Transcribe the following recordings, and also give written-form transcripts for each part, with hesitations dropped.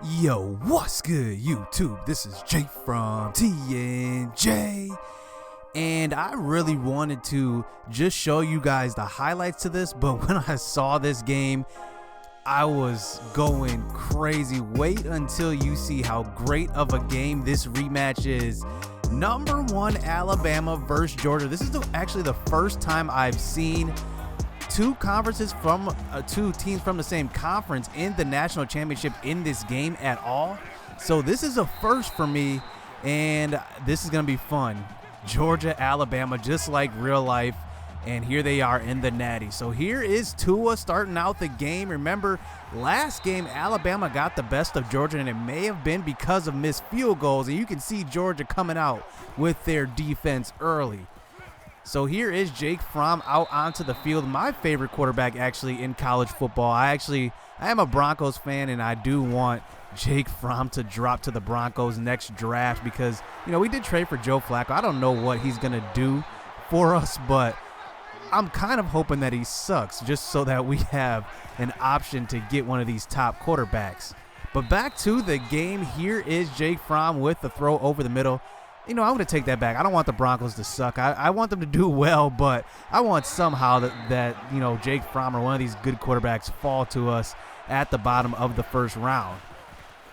Yo, what's good, YouTube? This is Jake from TNJ, and I really wanted to just show you guys the highlights to this, but when I saw this game, I was going crazy. Wait until you see how great of a game this rematch is. Number 1 Alabama versus Georgia. This is actually the first time I've seen two teams from the same conference in the national championship in this game at all. So this is a first for me, and this is going to be fun. Georgia, Alabama, just like real life, and here they are in the Natty. So here is Tua starting out the game. Remember, last game Alabama got the best of Georgia, and it may have been because of missed field goals, and you can see Georgia coming out with their defense early. So here is Jake Fromm out onto the field. My favorite quarterback actually in college football. I am a Broncos fan, and I do want Jake Fromm to drop to the Broncos next draft because, you know, we did trade for Joe Flacco. I don't know what he's going to do for us, but I'm kind of hoping that he sucks just so that we have an option to get one of these top quarterbacks. But back to the game, here is Jake Fromm with the throw over the middle. You know, I'm going to take that back. I don't want the Broncos to suck. I want them to do well, but I want somehow that you know, Jake Fromm or one of these good quarterbacks fall to us at the bottom of the first round.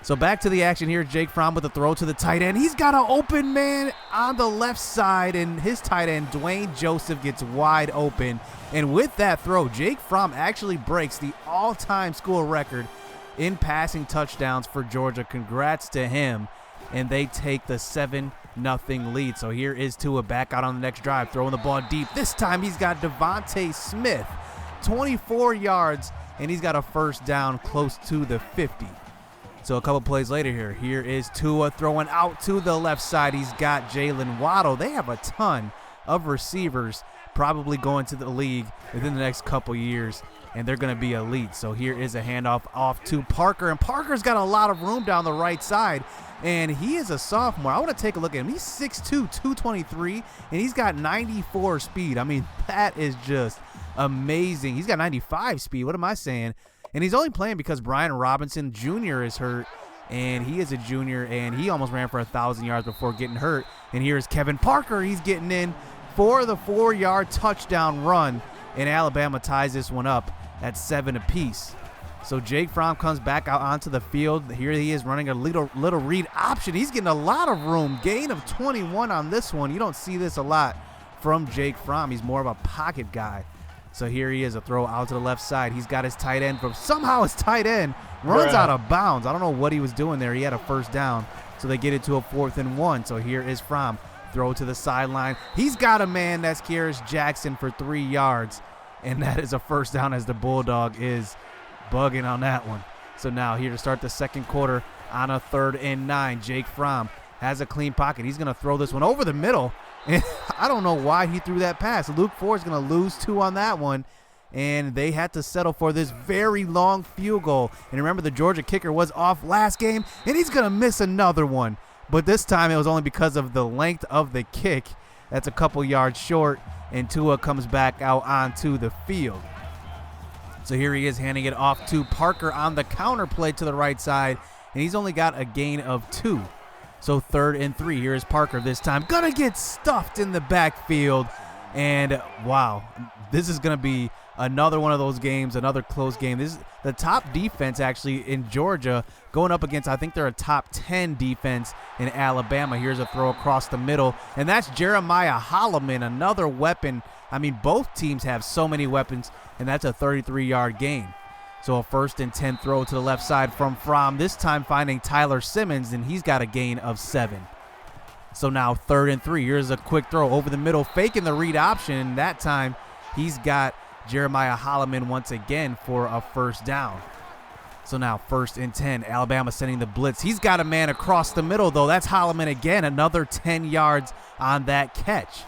So back to the action here. Jake Fromm with the throw to the tight end. He's got an open man on the left side, and his tight end, Dwayne Joseph, gets wide open. And with that throw, Jake Fromm actually breaks the all-time school record in passing touchdowns for Georgia. Congrats to him. And they take the 7-0 lead. So here is Tua back out on the next drive, throwing the ball deep. This time he's got Devontae Smith, 24 yards, and he's got a first down close to the 50. So a couple plays later here is Tua throwing out to the left side. He's got Jalen Waddle. They have a ton of receivers probably going to the league within the next couple years, and they're going to be elite. So here is a handoff off to Parker, and Parker's got a lot of room down the right side, and he is a sophomore. I want to take a look at him. He's 6'2", 223, and he's got 94 speed. I mean, that is just amazing. He's got 95 speed. What am I saying? And he's only playing because Brian Robinson Jr. is hurt, and he is a junior, and he almost ran for 1,000 yards before getting hurt. And here's Kevin Parker. He's getting in for the 4-yard touchdown run, and Alabama ties this one up at 7 apiece. So Jake Fromm comes back out onto the field. Here he is running a little read option. He's getting a lot of room. Gain of 21 on this one. You don't see this a lot from Jake Fromm. He's more of a pocket guy. So here he is, a throw out to the left side. He's got his tight end somehow his tight end runs out of bounds. I don't know what he was doing there. He had a first down, so they get it to a 4th and 1. So here is Fromm, throw to the sideline. He's got a man, that's Kearis Jackson, for 3 yards, and that is a first down as the Bulldog is bugging on that one. So now here to start the second quarter on a 3rd and 9. Jake Fromm has a clean pocket. He's going to throw this one over the middle. And I don't know why he threw that pass. Luke Ford is going to lose 2 on that one, and they had to settle for this very long field goal. And remember, the Georgia kicker was off last game, and he's going to miss another one. But this time it was only because of the length of the kick. That's a couple yards short, and Tua comes back out onto the field. So here he is handing it off to Parker on the counter play to the right side, and he's only got a gain of 2. So 3rd and 3. Here is Parker this time. Gonna get stuffed in the backfield. And wow, this is gonna be another one of those games, another close game. This is the top defense actually in Georgia going up against, I think they're a top 10 defense in Alabama. Here's a throw across the middle, and that's Jeremiah Holloman, another weapon. I mean, both teams have so many weapons, and that's a 33-yard gain. So a 1st and 10 throw to the left side from Fromm, this time finding Tyler Simmons, and he's got a gain of 7. So now 3rd and 3. Here's a quick throw over the middle, faking the read option. That time he's got Jeremiah Holloman once again for a first down. So now 1st and 10. Alabama sending the blitz. He's got a man across the middle, though. That's Holloman again, another 10 yards on that catch.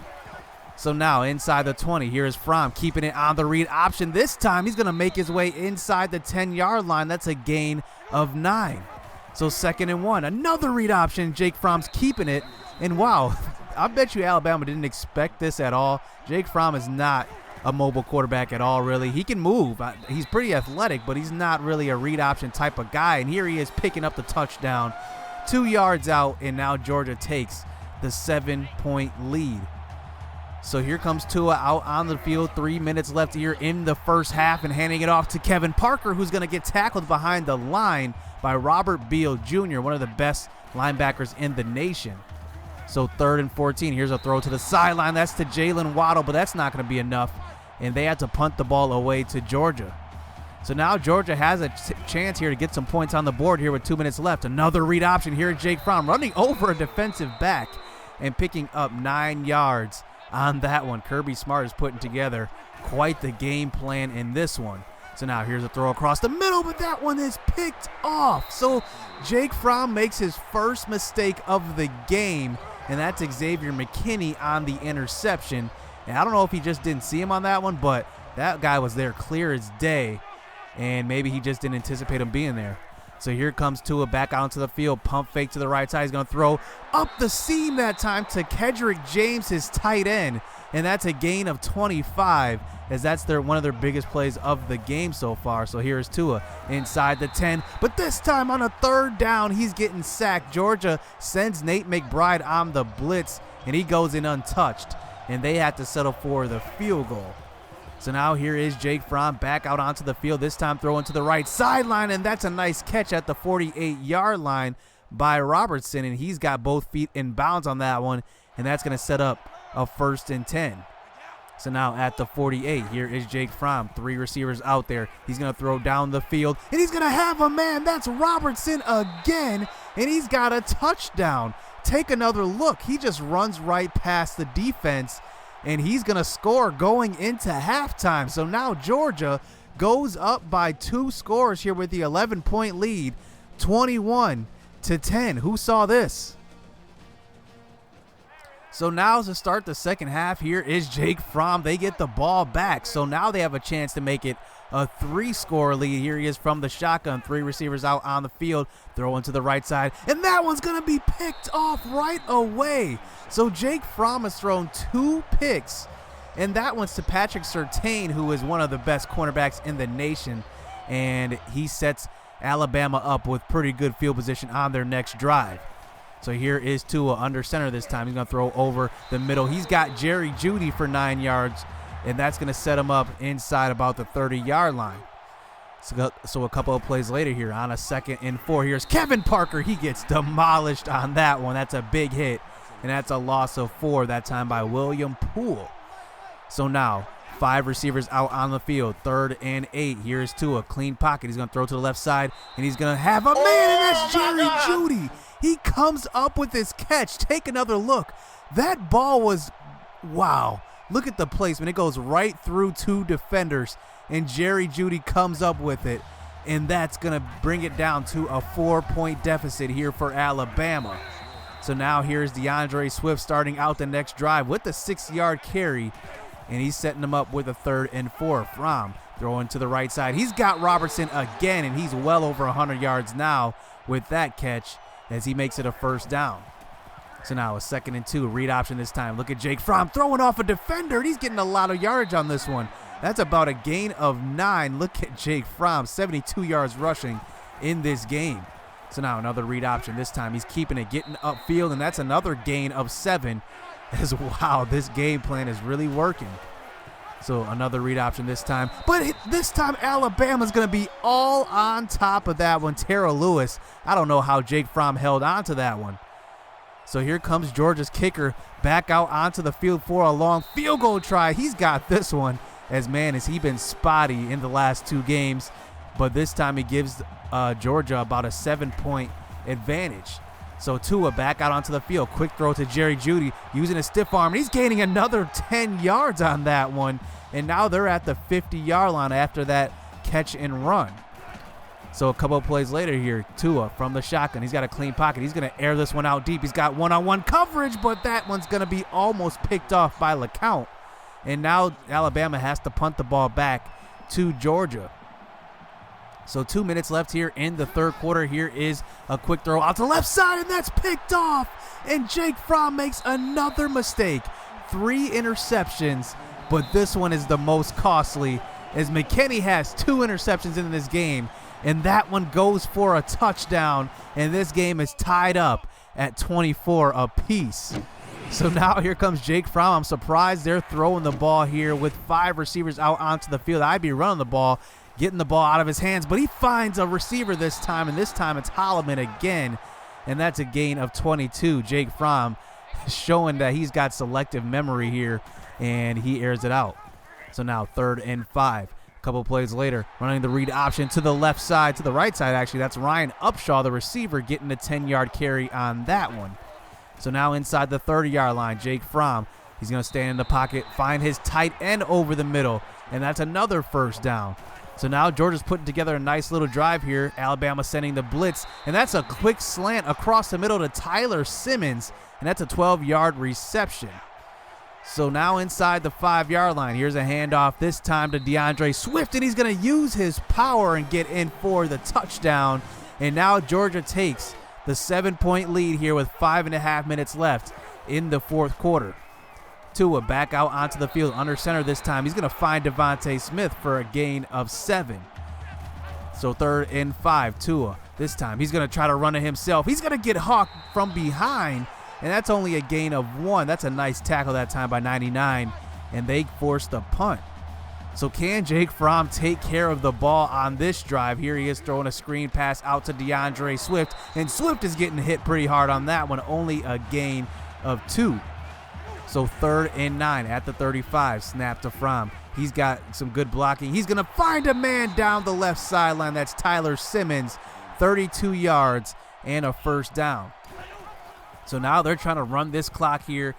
So now inside the 20, here is Fromm keeping it on the read option. This time he's going to make his way inside the 10-yard line. That's a gain of 9. So 2nd and 1, another read option. Jake Fromm's keeping it. And wow, I bet you Alabama didn't expect this at all. Jake Fromm is not a mobile quarterback at all, really. He can move. He's pretty athletic, but he's not really a read option type of guy. And here he is picking up the touchdown, 2 yards out, and now Georgia takes the 7-point lead. So here comes Tua out on the field, 3 minutes left here in the first half, and handing it off to Kevin Parker, who's going to get tackled behind the line by Robert Beal Jr., one of the best linebackers in the nation. So 3rd and 14. Here's a throw to the sideline. That's to Jalen Waddle, but that's not going to be enough. And they had to punt the ball away to Georgia. So now Georgia has a chance here to get some points on the board here with 2 minutes left. Another read option here. Jake Fromm running over a defensive back and picking up 9 yards on that one. Kirby Smart is putting together quite the game plan in this one. So now here's a throw across the middle, but that one is picked off. So Jake Fromm makes his first mistake of the game, and that's Xavier McKinney on the interception. And I don't know if he just didn't see him on that one, but that guy was there clear as day, and maybe he just didn't anticipate him being there. So here comes Tua back out onto the field, pump fake to the right side. He's going to throw up the seam that time to Kedrick James, his tight end, and that's a gain of 25, as that's one of their biggest plays of the game so far. So here's Tua inside the 10, but this time on a 3rd down, he's getting sacked. Georgia sends Nate McBride on the blitz, and he goes in untouched, and they have to settle for the field goal. So now here is Jake Fromm back out onto the field, this time throwing to the right sideline, and that's a nice catch at the 48-yard line by Robertson, and he's got both feet in bounds on that one, and that's going to set up a 1st and 10. So now at the 48, here is Jake Fromm, 3 receivers out there. He's going to throw down the field, and he's going to have a man. That's Robertson again, and he's got a touchdown. Take another look. He just runs right past the defense, and he's going to score going into halftime. So now Georgia goes up by 2 scores here with the 11-point lead, 21-10. Who saw this? So now to start the second half, here is Jake Fromm. They get the ball back. So now they have a chance to make it a 3-score lead. Here he is from the shotgun. 3 receivers out on the field. Throwing to the right side. And that one's going to be picked off right away. So Jake Fromm has thrown 2 picks. And that one's to Patrick Surtain, who is one of the best cornerbacks in the nation. And he sets Alabama up with pretty good field position on their next drive. So here is Tua under center this time. He's going to throw over the middle. He's got Jerry Jeudy for 9 yards, and that's going to set him up inside about the 30-yard line. So a couple of plays later here on a 2nd and 4, here's Kevin Parker. He gets demolished on that one. That's a big hit, and that's a loss of 4, that time by William Poole. So now 5 receivers out on the field, 3rd and 8. Here's Tua, clean pocket. He's going to throw to the left side, and he's going to have a man, and that's Jerry Jeudy. He comes up with his catch. Take another look. That ball was, wow. Look at the placement. It goes right through 2 defenders, and Jerry Jeudy comes up with it, and that's going to bring it down to a 4-point deficit here for Alabama. So now here's DeAndre Swift starting out the next drive with the 6-yard carry, and he's setting them up with a 3rd and 4. Fromm throwing to the right side. He's got Robertson again, and he's well over 100 yards now with that catch, as he makes it a 1st down. So now a 2nd and 2, read option this time. Look at Jake Fromm throwing off a defender, and he's getting a lot of yardage on this one. That's about a gain of 9. Look at Jake Fromm, 72 yards rushing in this game. So now another read option. This time he's keeping it, getting upfield, and that's another gain of 7. As wow, this game plan is really working. So another read option this time. But this time Alabama's going to be all on top of that one. Terrell Lewis, I don't know how Jake Fromm held on to that one. So here comes Georgia's kicker back out onto the field for a long field goal try. He's got this one, as man, has he been spotty in the last 2 games. But this time he gives Georgia about a 7-point advantage. So Tua back out onto the field. Quick throw to Jerry Jeudy using a stiff arm. And he's gaining another 10 yards on that one. And now they're at the 50-yard line after that catch and run. So a couple of plays later here, Tua from the shotgun. He's got a clean pocket. He's going to air this one out deep. He's got one-on-one coverage, but that one's going to be almost picked off by LeCount. And now Alabama has to punt the ball back to Georgia. So 2 minutes left here in the 3rd quarter. Here is a quick throw out to the left side, and that's picked off. And Jake Fromm makes another mistake. 3 interceptions but this one is the most costly, as McKinney has 2 interceptions in this game, and that one goes for a touchdown, and this game is tied up at 24 apiece. So now here comes Jake Fromm. I'm surprised they're throwing the ball here with 5 receivers out onto the field. I'd be running the ball, getting the ball out of his hands, but he finds a receiver this time, and this time it's Holloman again, and that's a gain of 22. Jake Fromm showing that he's got selective memory here, and he airs it out. So now 3rd and 5. A couple plays later, running the read option to the left side, to the right side actually. That's Ryan Upshaw, the receiver, getting a 10-yard carry on that one. So now inside the 30-yard line, Jake Fromm, he's going to stand in the pocket, find his tight end over the middle, and that's another first down. So now Georgia's putting together a nice little drive here. Alabama sending the blitz, and that's a quick slant across the middle to Tyler Simmons, and that's a 12-yard reception. So now inside the 5-yard line, here's a handoff, this time to DeAndre Swift, and he's going to use his power and get in for the touchdown. And now Georgia takes the 7-point lead here with 5.5 minutes left in the 4th quarter. Tua back out onto the field under center this time. He's going to find Devontae Smith for a gain of 7. So 3rd and 5, Tua. This time he's going to try to run it himself. He's going to get hawked from behind, and that's only a gain of 1. That's a nice tackle that time by 99, and they force the punt. So can Jake Fromm take care of the ball on this drive? Here he is throwing a screen pass out to DeAndre Swift, and Swift is getting hit pretty hard on that one, only a gain of 2. So 3rd and 9 at the 35, snap to Fromm. He's got some good blocking. He's going to find a man down the left sideline. That's Tyler Simmons, 32 yards and a first down. So now they're trying to run this clock here,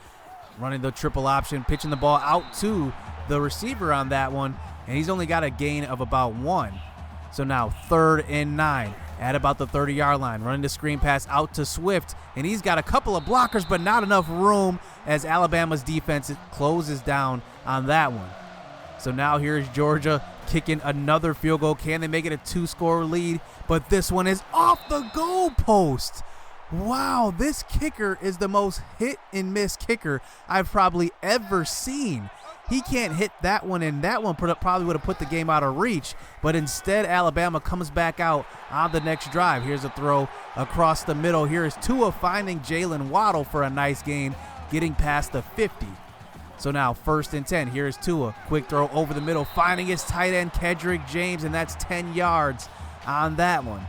running the triple option, pitching the ball out to the receiver on that one, and he's only got a gain of about 1. So now 3rd and 9 at about the 30-yard line, running the screen pass out to Swift, and he's got a couple of blockers but not enough room as Alabama's defense closes down on that one. So now here's Georgia kicking another field goal. Can they make it a 2-score lead? But this one is off the goal post. Wow, this kicker is the most hit and miss kicker I've probably ever seen. He can't hit that one, and that one probably would have put the game out of reach. But instead, Alabama comes back out on the next drive. Here's a throw across the middle. Here is Tua finding Jalen Waddle for a nice gain, getting past the 50. So now 1st and 10. Here is Tua. Quick throw over the middle, finding his tight end, Kedrick James, and that's 10 yards on that one.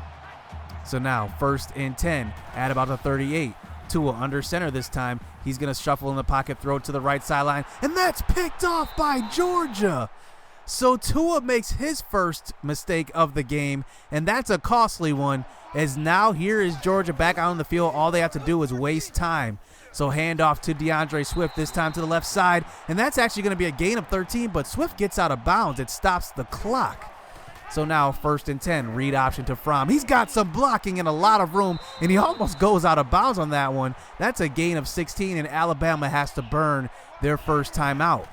So now 1st and 10 at about the 38. Tua under center this time. He's going to shuffle in the pocket, throw it to the right sideline, and that's picked off by Georgia. So Tua makes his first mistake of the game, and that's a costly one, as now here is Georgia back out on the field. All they have to do is waste time. So handoff to DeAndre Swift, this time to the left side, and that's actually going to be a gain of 13, but Swift gets out of bounds. It stops the clock. So now 1st and 10, read option to Fromm. He's got some blocking and a lot of room, and he almost goes out of bounds on that one. That's a gain of 16, and Alabama has to burn their first timeout.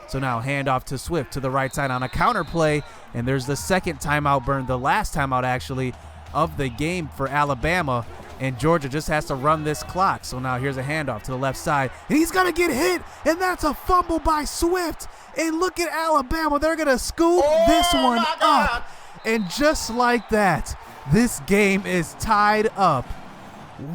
So now handoff to Swift to the right side on a counter play, and there's the second timeout burn, the last timeout actually of the game for Alabama, and Georgia just has to run this clock. So now here's a handoff to the left side, and he's going to get hit, and that's a fumble by Swift. And look at Alabama. They're going to scoop this one up. And just like that, this game is tied up.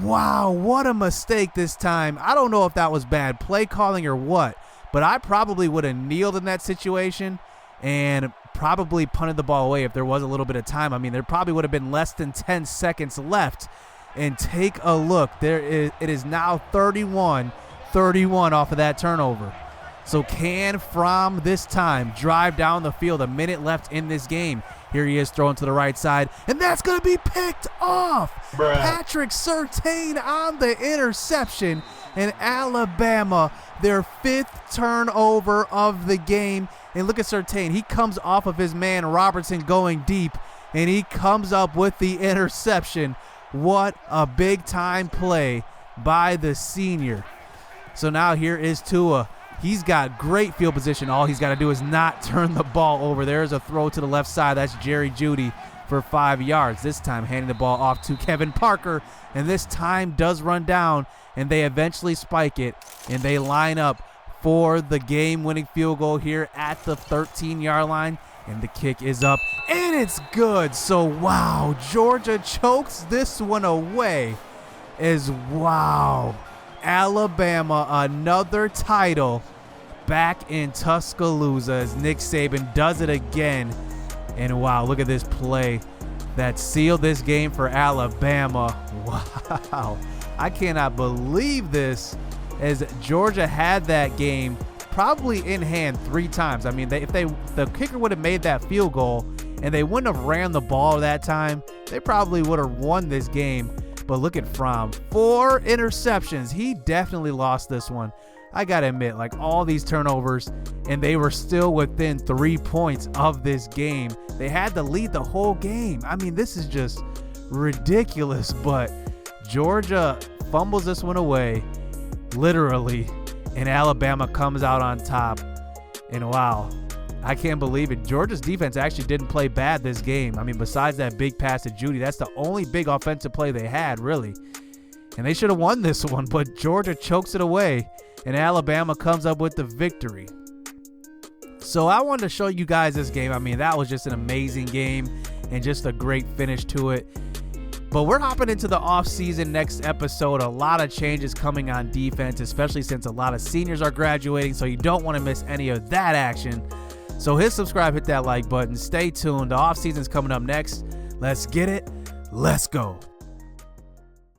Wow, what a mistake this time. I don't know if that was bad play calling or what, but I probably would have kneeled in that situation and probably punted the ball away if there was a little bit of time. I mean, there probably would have been less than 10 seconds left. And take a look. It is now 31-31 off of that turnover. So can Fromm this time drive down the field? A minute left in this game. Here he is throwing to the right side, and that's going to be picked off. Bruh. Patrick Surtain on the interception, and Alabama, their 5th turnover of the game. And look at Surtain. He comes off of his man Robertson going deep, and he comes up with the interception. What a big-time play by the senior. So now here is Tua. He's got great field position. All he's got to do is not turn the ball over. There's a throw to the left side. That's Jerry Jeudy for 5 yards. This time handing the ball off to Kevin Parker. And this time does run down, and they eventually spike it, and they line up for the game-winning field goal here at the 13-yard line. And the kick is up, and it's good. So, wow, Georgia chokes this one away. Wow, Alabama, another title back in Tuscaloosa as Nick Saban does it again. And, wow, look at this play that sealed this game for Alabama. Wow, I cannot believe this, as Georgia had that game probably in hand 3 times. I mean, if the kicker would have made that field goal and they wouldn't have ran the ball that time, they probably would have won this game. But look at Fromm, 4 interceptions. He definitely lost this one. I gotta admit, like, all these turnovers, and they were still within 3 points of this game. They had to lead the whole game. I mean, this is just ridiculous, but Georgia fumbles this one away, literally, and Alabama comes out on top. And wow, I can't believe it. Georgia's defense actually didn't play bad this game. I mean, besides that big pass to Judy, that's the only big offensive play they had, really. And they should have won this one, but Georgia chokes it away, and Alabama comes up with the victory. So I wanted to show you guys this game. I mean, that was just an amazing game and just a great finish to it. But we're hopping into the offseason next episode. A lot of changes coming on defense, especially since a lot of seniors are graduating, so you don't want to miss any of that action. So hit subscribe, hit that like button. Stay tuned. The offseason's coming up next. Let's get it. Let's go.